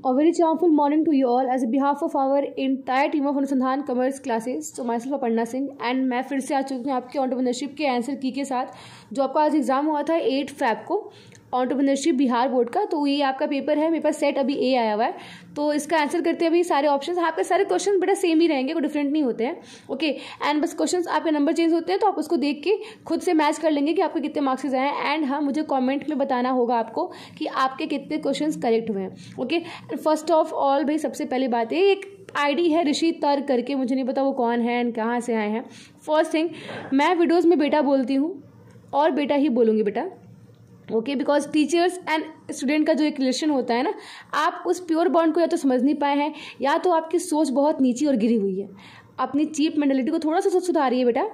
A very charmful morning to you all. As behalf of our entire team of अनुसंधान commerce classes, so myself Aparna Singh and मैं फिर से आ चुकी हूँ आपके एंटरप्रेन्योरशिप के आंसर की के साथ, जो आपका आज एग्जाम हुआ था 8 फैब को एंटरप्रेन्योरशिप बिहार बोर्ड का। तो ये आपका पेपर है, मेरे पास सेट अभी ए आया हुआ है, तो इसका आंसर करते हैं अभी सारे ऑप्शंस। आपके सारे क्वेश्चन बेटा सेम ही रहेंगे, कोई डिफरेंट नहीं होते हैं। ओके, एंड बस क्वेश्चंस आपके नंबर चेंज होते हैं, तो आप उसको देख के खुद से मैच कर लेंगे कि आपके कितने मार्क्स आए हैं। एंड हाँ, मुझे कमेंट में बताना होगा आपको कि आपके कितने क्वेश्चंस करेक्ट हुए हैं। ओके, फर्स्ट ऑफ ऑल भाई सबसे पहली बात है, एक आईडी है ऋषि तर्क करके, मुझे नहीं पता वो कौन है एंड कहाँ से आए हैं। फर्स्ट थिंग, मैं वीडियोज़ में बेटा बोलती हूँ और बेटा ही बोलूँगी बेटा। Okay, because teachers and student का जो एक रिलेशन होता है ना, आप उस प्योर बॉन्ड को या तो समझ नहीं पाए हैं, या तो आपकी सोच बहुत नीची और गिरी हुई है। अपनी चीप मेंटालिटी को थोड़ा सा सुधारिए बेटा।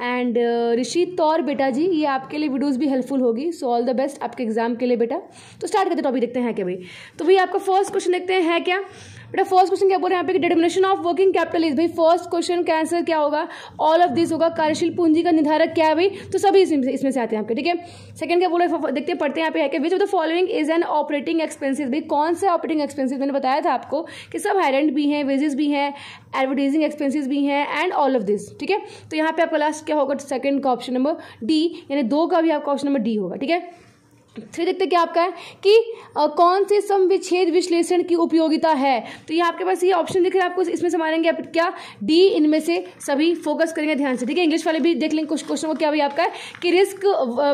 एंड ऋषि तौर बेटा जी, ये आपके लिए वीडियोस भी हेल्पफुल होगी। सो ऑल द बेस्ट आपके एग्जाम के लिए बेटा। तो स्टार्ट करते टॉपिक देखते हैं क्या भाई। तो भाई आपका फर्स्ट क्वेश्चन देखते हैं क्या बेटा। फर्स्ट क्वेश्चन क्या बोल रहे हैं यहाँ पे, determination of working capital is. भाई फर्स्ट क्वेश्चन का आंसर क्या होगा, ऑल ऑफ दिस होगा। कार्यशील पूंजी का निर्धारक क्या है भाई, तो सभी इसमें से आते हैं आपके, ठीक है। सेकंड क्या बोल रहे हैं, देखते हैं पढ़ते हैं यहाँ पे है कि which of the following is an operating expenses. भाई कौन से ऑपरेटिंग एक्सपेंसिस, मैंने बताया था आपको कि सब हायरेंट भी हैं, वेजेस भी हैं, एडवर्टाइजिंग एक्सपेंसिस भी हैं एंड ऑल ऑफ दिस, ठीक है। तो यहाँ पे आपका लास्ट क्या होगा, सेकंड का ऑप्शन नंबर डी, यानी 2 का भी आपका ऑप्शन नंबर डी होगा, ठीक है। फिर देखते क्या आपका है कि कौन से समविच्छेद विश्लेषण की उपयोगिता है। तो ये आपके पास ये ऑप्शन दिख रहा है आपको, इसमें से मारेंगे आप क्या, डी, इनमें से सभी फोकस करेंगे ध्यान से, ठीक है। इंग्लिश वाले भी देख लेंगे कुछ क्वेश्चन को, क्या भी आपका है कि risk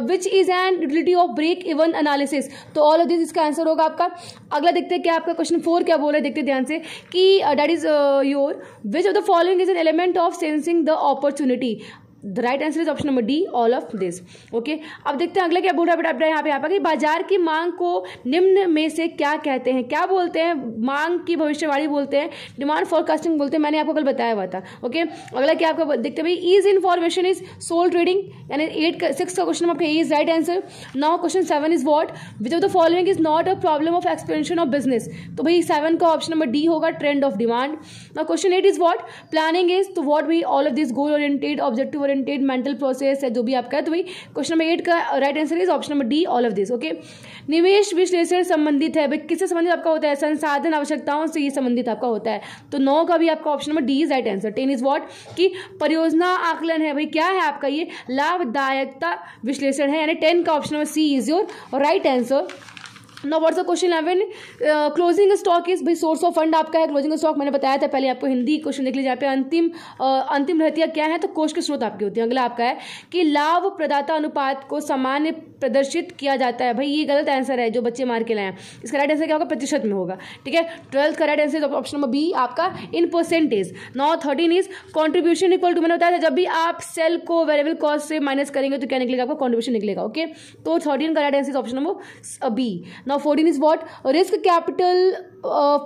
which is an utility of break even analysis. तो ऑल ऑफ दिस इसका आंसर होगा आपका। अगला देखते हैं क्या आपका क्वेश्चन 4 क्या बोल रहे हैं, देखते ध्यान से कि that is your which of the following is an element of sensing the opportunity. The right answer is option number D, all of this. Okay, अब देखते हैं अगला क्या बोल रहा है बेटा यहाँ पे कि बाजार की मांग को निम्न में से क्या कहते हैं। क्या बोलते हैं, मांग की भविष्यवाणी बोलते हैं, डिमांड फोरकास्टिंग बोलते हैं, मैंने आपको कल बताया हुआ था। ओके, अगला क्या आपका देखते हैं भाई, is information is sole trading, यानी 6 का क्वेश्चन आपका is right answer. Now question 7 is what, which of the following is not a problem of expansion of business. तो भाई 7 का ऑप्शन नंबर डी होगा, trend of demand. Now question 8 is what, planning is. तो what भाई, all of this goal oriented, objective oriented, mental process है जो भी आपका है। तो भाई क्वेश्चन नंबर 8 का right answer is option number D, all of this. Okay, निवेश विश्लेषण संबंधित है भाई, किससे संबंधित आपका होता है, संसाधन आवश्यकताओं से ये संबंधित आपका होता है। तो 9 का भी आपका option number D is right answer. 10 is what कि परियोजना आकलन है भाई, क्या है आपका ये लाभदायकता विश्लेषण है, यानी 10 का option number C is your right answer. Now what's the question 11, closing stock is. भाई सोर्स ऑफ फंड आपका है क्लोजिंग स्टॉक, मैंने बताया था पहले आपको, हिंदी क्वेश्चन देख लीजिए। यहाँ पे अंतिम रहतिया क्या है, तो कोष के स्रोत आपके होते हैं। अगला आपका है कि लाभ प्रदाता अनुपात को सामान्य प्रदर्शित किया जाता है। भाई ये गलत आंसर है जो बच्चे मार के लाए हैं, इसका राइट आंसर क्या होगा, प्रतिशत में होगा, ठीक है। 12 का right answer option number B आपका, in percentage. Now 13 is contribution equal to, मैंने बताया था जब भी आप सेल को वेरिएबल कॉस्ट से माइनस करेंगे तो क्या निकलेगा, आपका कॉन्ट्रीब्यूशन निकलेगा। ओके, तो 13 का right answer option number B. Now 14 is what, risk capital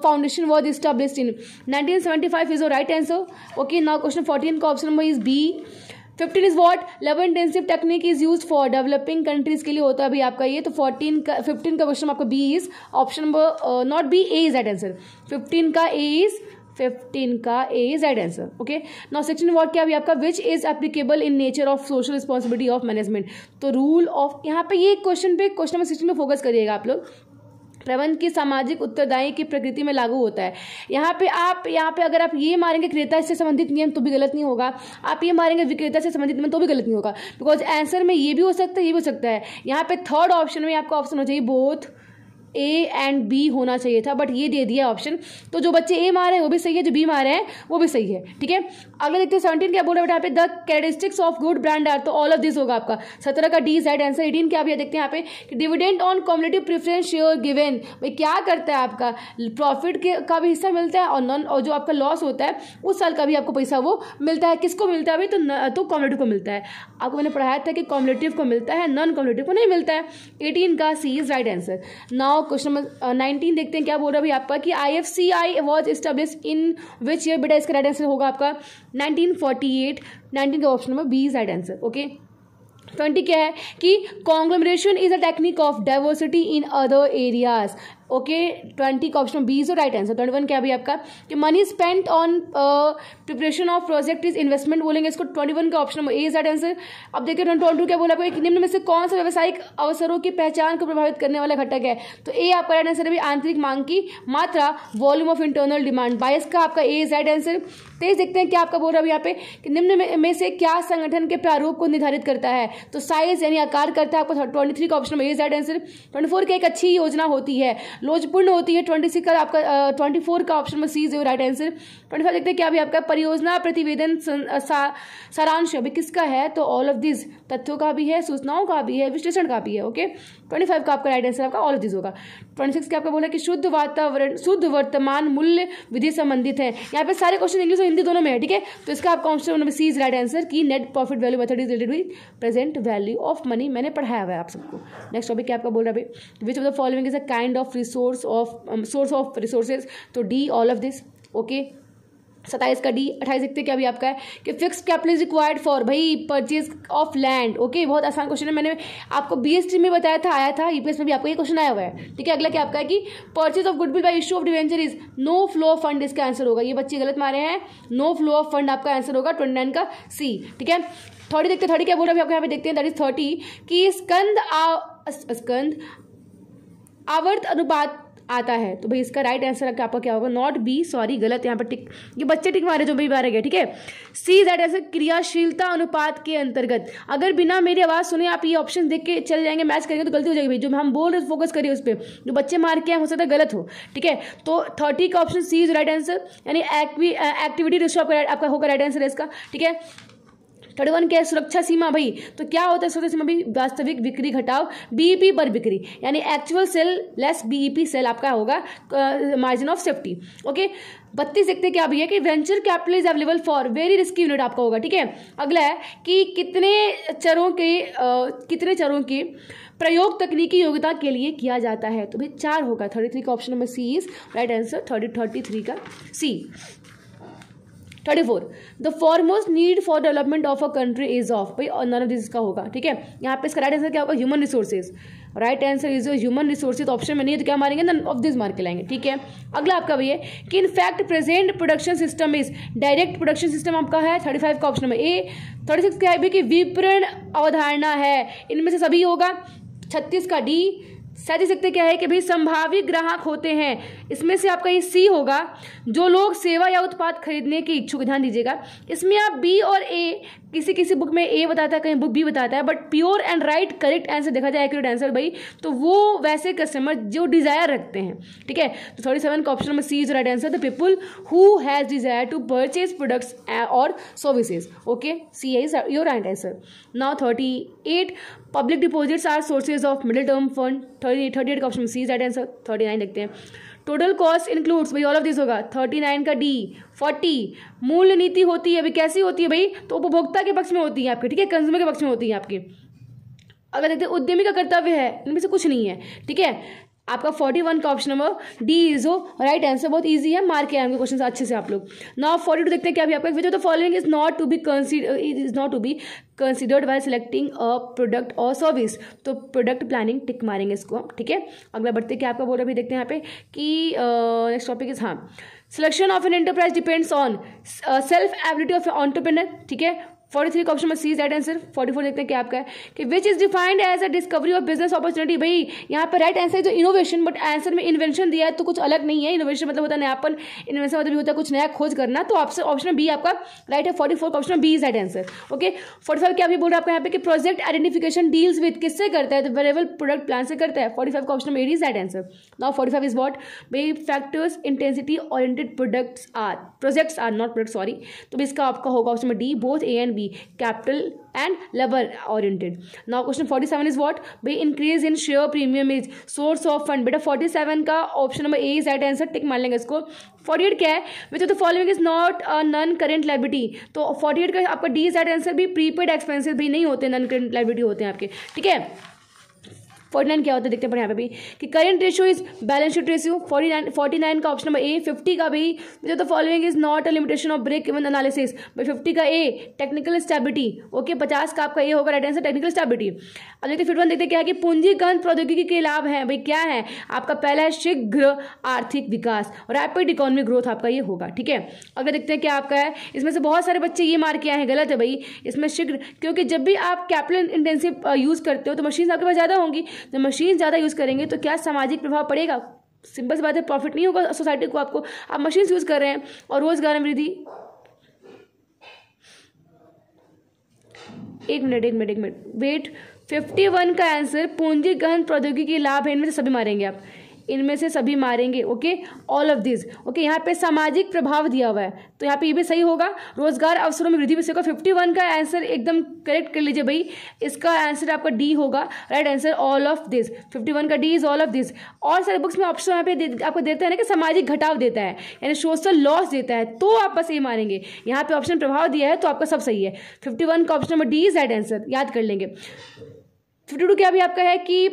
foundation was established in 1975 is the right answer. Okay, now question 14 का option number is B. 15 is what, labor intensive technique is used for developing countries के लिए होता है अभी आपका ये। तो 15 का क्वेश्चन आपका B is option number not B, A is right answer। 15 का A is right answer। Okay, now 16 word क्या अभी आपका, which is applicable in nature of social responsibility of management. तो रूल ऑफ, यहाँ पे ये क्वेश्चन नंबर 16 में focus करिएगा आप लोग। प्रबंध की सामाजिक उत्तरदायी की प्रकृति में लागू होता है। यहाँ पे अगर आप ये मारेंगे क्रेता से संबंधित नियम तो भी गलत नहीं होगा, आप ये मारेंगे विक्रेता से संबंधित नियम तो भी गलत नहीं होगा, बिकॉज आंसर में ये भी हो सकता है, ये भी हो सकता है। यहाँ पे थर्ड ऑप्शन में आपका ऑप्शन होना चाहिए बोथ ए एंड बी होना चाहिए था, बट ये दे दिया ऑप्शन। तो जो बच्चे ए मारे हैं वो भी सही है, जो बी मारे हैं वो भी सही है, ठीक है। अगले देखते हैं 17 क्या बोल रहा है बेटा यहाँ पे, the characteristics of good brand are. तो ऑल ऑफ दिस होगा आपका। 17 का डी इज राइट आंसर। 18 क्या भी देखते हैं यहाँ पे, dividend on cumulative preference share given. भाई क्या करता है आपका, प्रॉफिट का भी हिस्सा मिलता है और जो आपका लॉस होता है उस साल का भी आपको पैसा वो मिलता है। किसको मिलता है भाई, तो कम्युनिटिव को मिलता है। आपको मैंने पढ़ाया था कि कम्युनिटिव को मिलता है, नॉन कम्युनिटिव को नहीं मिलता है। 18 का C is right answer. Now question number 19 देखते हैं क्या बोल रहा है अभी आपका कि IFCI was established in which year. बेटा इसका राइट आंसर होगा आपका 1948। 19 का option number B is right answer. Okay, 20 क्या है कि conglomeration is a technique of diversity in other areas. Okay 20 का option B is right answer. 21 क्या भी आपका कि money spent on preparation of project is investment बोलेंगे इसको। 21 का option A is right answer. अब देखिए 22 क्या बोला आपको, निम्न में से कौन सा व्यावसायिक अवसरों की पहचान को प्रभावित करने वाला घटक है, तो ए आपका राइट आंसर है आंतरिक मांग की मात्रा, वॉल्यूम ऑफ इंटरनल डिमांड। 22 का आपका ए इज राइट आंसर। 23 देखते हैं क्या आपका बोल रहा है यहाँ पे कि निम्न में से क्या संगठन के प्रारूप को निर्धारित करता है, तो साइज यानी आकार करता है आपका। 23 का option A is right answer. 24 की एक अच्छी योजना होती है, लोचपूर्ण होती है। 26 का आपका 24 का ऑप्शन में सी इज राइट आंसर। 25 देखते हैं क्या भी आपका परियोजना प्रतिवेदन सारांश अभी किसका है, तो ऑल ऑफ दिस, तथ्यों का भी है, सूचनाओं का भी है, विश्लेषण का भी है। ओके 25 का आपका राइट आंसर आपका ऑल ऑफ दिस होगा। 26 का आपका बोला कि शुद्ध वातावरण शुद्ध वर्तमान मूल्य विधि संबंधित है। यहाँ पे सारे क्वेश्चन इंग्लिश और हिंदी दोनों में है, ठीक है। तो इसका आपका option number C is right answer की net profit value method is related with present value of money. मैंने पढ़ाया हुआ है आप सबको। नेक्स्ट टॉपिक क्या आपका बोल रहा है भाई, which of the following is a kind of source of resources, तो D all of this. Okay 27 का डी। 28 देखते क्या भी आपका है कि fix capital is required for भाई परचेज ऑफ लैंड। ओके बहुत आसान क्वेश्चन है, मैंने आपको बीएसटी में बताया था, आया था यूपीएस में भी आपको ये क्वेश्चन आया हुआ है, ठीक है। अगला क्या आपका है कि purchase of goodwill by issue of debenture is no flow of fund, इसका आंसर होगा, ये बच्चे गलत मारे हैं, नो फ्लो ऑफ फंड आपका आंसर होगा 29 का सी, ठीक है। 30 देखते 30 क्या बोल रहा है आपको यहाँ पे देखते हैं, दैट इज 30 कि स्कंद आवर्त अनुपात आता है, तो भाई इसका राइट आंसर आपका क्या होगा, नॉट बी, सॉरी गलत, यहाँ पर टिक, ये बच्चे टिक मारे जो भाई मारे गए, ठीक है। सी दैट आंसर क्रियाशीलता अनुपात के अंतर्गत। अगर बिना मेरी आवाज़ सुने आप ये ऑप्शन देख के चल जाएंगे, मैच करेंगे तो गलती हो जाएगी भाई, जो हम बोल रहे फोकस करिए उस पर, जो बच्चे मार के हो सकता है गलत हो, ठीक है। तो 30 का option C is right answer, यानी एक्टिविटी रेशियो आपका होगा राइट आंसर है इसका, ठीक है। 31 क्या है, सुरक्षा सीमा भाई, तो क्या होता है सुरक्षा सीमा भी, वास्तविक बिक्री घटाव बीईपी पर बिक्री, यानी actual sale less BEP sale आपका होगा मार्जिन ऑफ सेफ्टी। ओके 32 देखते क्या भी है कि venture capital is available for very risky unit आपका होगा, ठीक है। अगला है कि कितने चरों के प्रयोग तकनीकी योग्यता के लिए किया जाता है, तो भाई 4 होगा। 33 का option number C is right answer. 33 का C. 34 the foremost need for development of a country is of, भाई नन ऑफ दिस का होगा, ठीक है। यहाँ पे इसका राइट आंसर क्या होगा, human resources, right answer is human resources. Option में नहीं है तो क्या मारेंगे, नन ऑफ दिस मार के लाएंगे, ठीक है। अगला आपका भैया कि in fact present production system is direct production system आपका है। 35 का ऑप्शन में ए। 36 क्या है भाई कि विपणन अवधारणा है, इनमें से सभी होगा। 36 का डी। 37 सकते क्या है कि भाई संभावित ग्राहक होते हैं, इसमें से आपका ये सी होगा, जो लोग सेवा या उत्पाद खरीदने के इच्छुक, ध्यान दीजिएगा। इसमें आप बी और ए, किसी बुक में ए बताता है, कहीं बुक बी बताता है, but pure and right correct answer देखा जाए, एक्यूरेट आंसर भाई, तो वो वैसे कस्टमर जो डिजायर रखते हैं, ठीक है। तो 37 का option number C is right answer, the people who has desire to purchase products और services. Okay C is your right answer. Now 38 public deposits are sources of middle term fund. 38 का option C is right answer. 39 देखते हैं total cost includes, भाई all of this होगा। 39 का D. 40 मूल्य नीति होती है, भाई कैसी होती है भाई, तो उपभोक्ता के पक्ष में होती है आपके, ठीक है, कंज्यूमर के पक्ष में होती है आपकी। अगर देखते हैं उद्यमी का कर्तव्य है, इनमें से कुछ नहीं है, ठीक है। आपका 41 का option number D is right answer, बहुत इजी है, मार के आएंगे क्वेश्चन अच्छे से आप लोग। नाउ 42 देखते हैं क्या भी आपका, which of the following is not to be considered while selecting a product और सर्विस, तो प्रोडक्ट प्लानिंग टिक मारेंगे इसको, ठीक है। अगला बढ़ते क्या आपका बोल रहा है, देखते हैं यहाँ पे कि नेक्स्ट टॉपिक इज हाँ selection of an enterprise depends on self ability of entrepreneur, ठीक है। 43 का ऑप्शन में सी इज राइट आंसर। 44 देखते हैं क्या आपका है कि which is defined as a discovery of business opportunity, भाई यहाँ पर राइट आंसर है जो इनोवेशन, बट आंसर में इन्वेंशन दिया है तो कुछ अलग नहीं है। इनोवेशन मतलब होता है नयापन, इन्वेंशन मतलब होता है कुछ नया खोज करना, तो आपसे ऑप्शन बी आपका राइट है। 44 का option B is right answer. Okay 45 क्या भी बोल रहा है आपका यहाँ पे कि प्रोजेक्ट आइडेंटिफिकेशन डील्स विद किससे करता है, तो वेरिएबल प्रोडक्ट प्लान से करता है। 45 का ऑप्शन में is right answer. Now 45 is what, भाई factors intensity oriented projects are not product, sorry, तो इसका आपका होगा ऑप्शन में D, both A and B, capital and labor oriented. Now question 47 is what, भाई increase in share premium is source of fund, बेटा 47 का option number A is right answer, tick मान लेंगे इसको। 48 क्या है, which of the following is not a non current liability, तो 48 का आपका डी इज राइट आंसर भी, प्रीपेड एक्सपेंसेस भी नहीं होते, नॉन करेंट लायबिलिटी होते हैं आपके, ठीक है। 49 क्या होता है देखते हैं यहाँ पे भी कि current ratio is balance sheet ratio. 49 का ऑप्शन नंबर ए। 50 का भी जो the following is not a limitation of break even analysis, भाई 50 का ए टेक्निकल स्टेबिलिटी। ओके 50 का आपका ए होगा राइट आंसर टेक्निकल स्टेबिलिटी। अब देखते 51 देखते क्या है कि पूंजीगत प्रौद्योगिकी के लाभ हैं, भाई क्या है आपका पहला है शीघ्र आर्थिक विकास, रैपिड इकोनॉमिक ग्रोथ आपका ये होगा। ठीक है अगर देखते हैं क्या आपका है, इसमें से बहुत सारे बच्चे ये मार्क किया है, गलत है भाई। इसमें शीघ्र, क्योंकि जब भी आप कैपिटल इंटेंसिव यूज करते हो तो मशीन आपके पास ज्यादा होंगी, जब मशीन ज्यादा यूज करेंगे तो क्या सामाजिक प्रभाव पड़ेगा, सिंपल सी बात है, प्रॉफिट नहीं होगा सोसाइटी को आपको, आप मशीन यूज कर रहे हैं। और रोजगार में वृद्धि, एक मिनट वेट, 51 का आंसर पूंजीगत प्रौद्योगिकी लाभ है, इनमें से सभी मारेंगे आप, इनमें से सभी मारेंगे। Okay all of this. Okay यहाँ पे सामाजिक प्रभाव दिया हुआ है तो यहाँ पे ये भी सही होगा, रोजगार अवसरों में वृद्धि भी सही होगा। 51 का आंसर एकदम करेक्ट कर लीजिए भाई, इसका आंसर आपका डी होगा right answer all of this. 51 का D is all of this. और सारे बुक्स में ऑप्शन यहाँ पे आपको देता है ना कि सामाजिक घटाव देता है यानी सोशल लॉस देता है, तो आप बस ये मारेंगे। यहाँ पे ऑप्शन प्रभाव दिया है तो आपका सब सही है। 51 का option number D is right answer, याद कर लेंगे। 52 क्या भी आपका है कि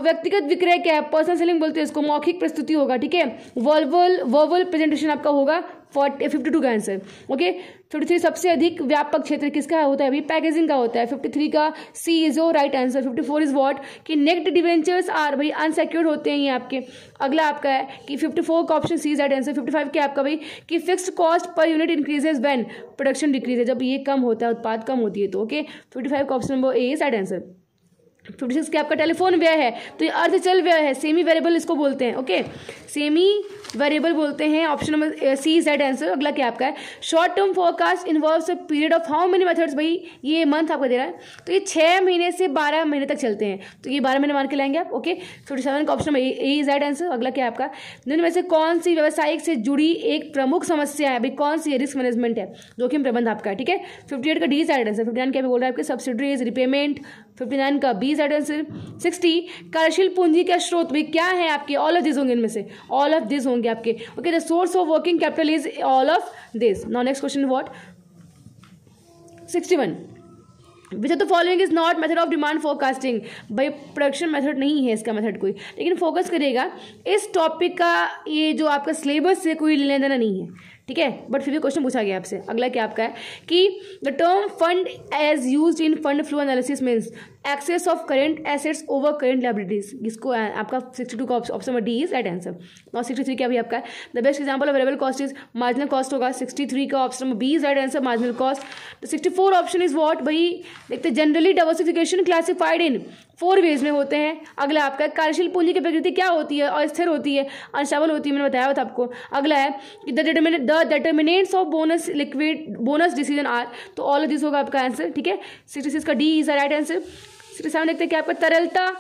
व्यक्तिगत विक्रय क्या है, पर्सनल सेलिंग बोलते हैं इसको, मौखिक प्रस्तुति होगा। ठीक है वर्बल प्रेजेंटेशन आपका होगा 52 का आंसर। ओके 53 सबसे अधिक व्यापक क्षेत्र किसका होता है अभी, पैकेजिंग का होता है। 53 का C is oh right answer. 54 is what कि नेक्ड डिवेंचर्स आर भाई अनसेक्योर्ड होते हैं ये आपके। अगला आपका है कि 54 का option C is right answer. 55 क्या आपका भाई कि fixed cost per unit increases when production decreases है, जब ये कम होता है उत्पाद कम होती है तो। ओके 55 का option number A is right answer. 56 क्या आपका टेलीफोन व्यय है तो ये अर्धचल व्यय है, सेमी वेरिएबल इसको बोलते हैं। ओके सेमी वेरिएबल बोलते हैं, option number C is right answer. अगला क्या आपका है short term forecast involves a period of how many methods, भाई ये मंथ आपको दे रहा है तो ये 6 महीने से 12 महीने तक चलते हैं तो ये 12 महीने मान के लाएंगे आप। ओके 57 का option number A is right answer. अगला क्या आपका निम्न में से कौन सी व्यवसायिक से जुड़ी एक प्रमुख समस्या है, भाई कौन सी रिस्क मैनेजमेंट है, जोखिम प्रबंध आपका है। ठीक है 58 का डी इज राइट आंसर। 59 क्या बोल रहा है आपके सब्सिडीज रिपेमेंट। 59 का बी इज राइट आंसर। 60 कार्यशील पूंजी का स्रोत भाई क्या है आपके, ऑल ऑफ दिस होंगे, इनमें से ऑल ऑफ दिस होंगे आपके। Okay the source of working capital is all of this. Now next question what 61 which of the following is not method of demand forecasting, भाई प्रोडक्शन मेथड नहीं है इसका method कोई, लेकिन फोकस करेगा इस टॉपिक का, ये जो आपका सिलेबस से कोई लेना देना नहीं है। ठीक है बट फिर भी क्वेश्चन पूछा गया आपसे। अगला क्या आपका है कि the term fund as used in fund flow analysis means excess of current assets over current liabilities, जिसको आपका 62 का option number D is right answer. Now 63 क्या भी आपका है the best example of variable cost is marginal cost होगा। 63 का option number B is right answer marginal cost. The 64 option is what, भाई देखते generally diversification classified in 4 veg में होते हैं। अगला आपका कार्यशील पूंजी की प्रकृति क्या होती है, अस्थिर होती है, अनस्टेबल होती है, मैंने बताया था आपको। अगला है कि the determinants of bonus liquid bonus decision are, तो ऑल ऑफ दिस होगा आपका आंसर। ठीक है 66 का डी इज राइट आंसर। 67 देखते हैं कि आपका तरलता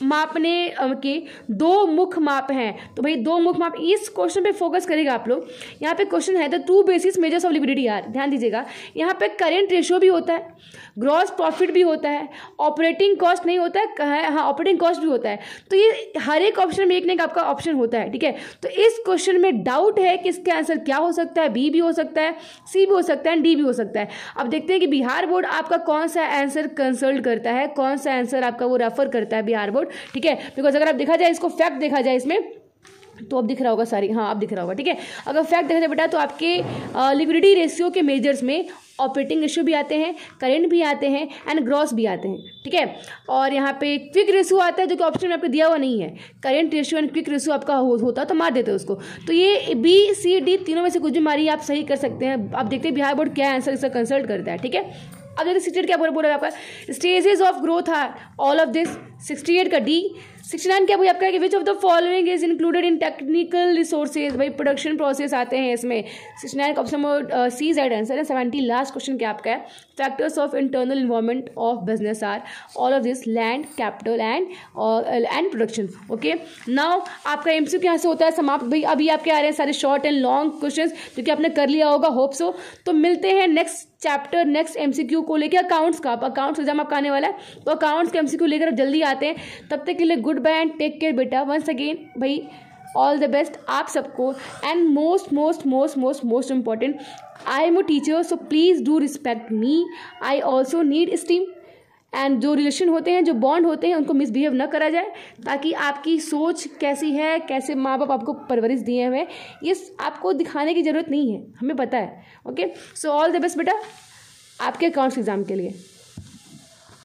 मापने के 2 मुख्य माप हैं, तो भाई 2 मुख्य माप, इस क्वेश्चन पे फोकस करेगा आप लोग। यहाँ पे क्वेश्चन है the 2 basis measures of liquidity are, ध्यान दीजिएगा यहाँ पे करेंट रेशियो भी होता है, ग्रॉस प्रॉफिट भी होता है, ऑपरेटिंग कॉस्ट नहीं होता है, हाँ ऑपरेटिंग कॉस्ट भी होता है, तो ये हर एक ऑप्शन में एक ना एक आपका ऑप्शन होता है। ठीक है तो इस क्वेश्चन में डाउट है कि इसका आंसर क्या हो सकता है, बी भी हो सकता है, सी भी हो सकता है, डी भी हो सकता है। अब देखते हैं कि बिहार बोर्ड आपका कौन सा आंसर कंसल्ट करता है, कौन सा आंसर आपका वो रेफर करता है बिहार बोर्ड। ठीक है बिकॉज अगर आप देखा जाए इसको फैक्ट देखा जाए इसमें तो अब दिख रहा होगा सारी, हाँ अब दिख रहा होगा। ठीक है अगर फैक्ट देखा जाए बेटा तो आपके लिक्विडिटी रेशियो के मेजर्स में ऑपरेटिंग रेशियो भी आते हैं, करेंट भी आते हैं एंड ग्रॉस भी आते हैं। ठीक है और यहाँ पे क्विक रेशियो आता है जो कि ऑप्शन में आपको दिया हुआ नहीं है, current ratio and quick ratio आपका होता तो मार देते उसको। तो ये बी सी डी तीनों में से कुछ भी मारिए आप सही कर सकते हैं। आप देखते हैं बिहार बोर्ड क्या आंसर इसका कंसल्ट करता है। ठीक है अब देखते 68 क्या बोल रहा है आपका stages of growth are all of this. 68 का डी। 69 क्या भाई आपका है कि which of the following is included in technical resources, भाई प्रोडक्शन प्रोसेस आते हैं इसमें। 69 का option number C is right answer है। 70 लास्ट क्वेश्चन क्या आपका है factors of internal environment of business are all of this land capital and production. Okay now आपका एमसीक्यू यहाँ से होता है समाप्त। भाई अभी आपके आ रहे हैं सारे शॉर्ट एंड लॉन्ग क्वेश्चन जो कि आपने कर लिया होगा होप सो। तो मिलते हैं नेक्स्ट चैप्टर नेक्स्ट एमसीक्यू को लेकर अकाउंट्स का। अकाउंट्स एग्जाम आपका आने वाला है तो अकाउंट्स के एमसीक्यू लेकर जल्दी आते हैं। तब तक के लिए good bye and take care बेटा। वंस अगेन भाई ऑल द बेस्ट आप सबको and most most most most most important I am a teacher so please do respect me. I also need esteem and जो relation होते हैं, जो bond होते हैं, उनको मिसबिहेव न करा जाए, ताकि आपकी सोच कैसी है, कैसे माँ बाप आपको परवरिश दिए हुए, ये आपको दिखाने की ज़रूरत नहीं है, हमें पता है। Okay, so all the best बेटा आपके अकाउंट्स एग्ज़ाम के लिए।